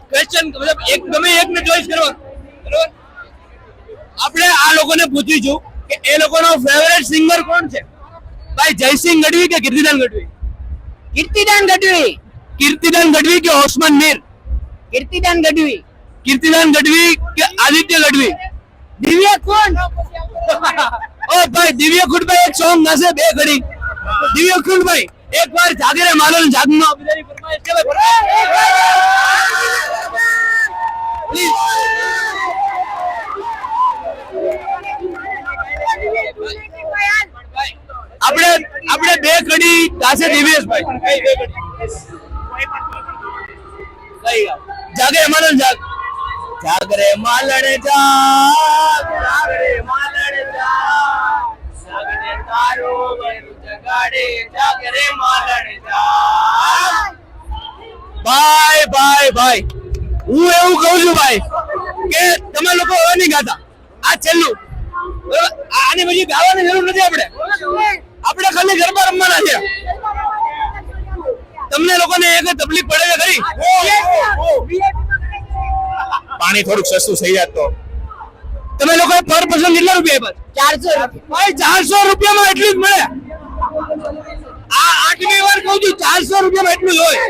Question મતલબ એક ગમે એકને ચોઈસ કરવા બરોબર. આપણે આ લોકોને પૂછીશું કે એ લોકોનો ફેવરેટ સિંગર કોણ છે. ભાઈ જયસિંહ ગઢવી કે કીર્તિદાન ગઢવી? કીર્તિદાન ગઢવી. કીર્તિદાન ગઢવી કે ઓસમાન મીર? કીર્તિદાન ગઢવી. કીર્તિદાન ગઢવી કે આદિત્ય ગઢવી? દિવ્ય કોણ? ઓ ભાઈ દિવ્ય ખુટભાઈ એક સોંગ ગાશે બે ઘડી. દિવ્ય ખુટભાઈ એક વાર જાગે રે માલો જાગમાં બધાની ફરમાઈશ કે ભાઈ આપણે આપણે બે ઘડી ગાશે દિવ્યેશભાઈ. કઈ બે ઘડી? કઈ જાગે માલો જાગ. જાગરે માલણ જાગ, જાગરે માલણ જાગ, જાગરે તારો વેરું જગાડે, જાગરે માલણ જાગ. ભાઈ ભાઈ ભાઈ હું એવું કહું છું ભાઈ કે તમે લોકો હવે નહીં ગાતા. આ છેલ્લું આની પછી ગાવાની જરૂર નથી. આપણે ખાલી ગરબા રમવાના છે. તમને લોકોને એક તકલીફ પડે છે ખરી? પાણી થોડુંક સસ્તું થઈ જાય તો તમે લોકો પર પર્સન કેટલા રૂપિયા આપ્યા? 400 ભાઈ 400 રૂપિયામાં એટલું જ મળે. આ 8મી વાર કહું છું 400 રૂપિયામાં એટલું જ હોય.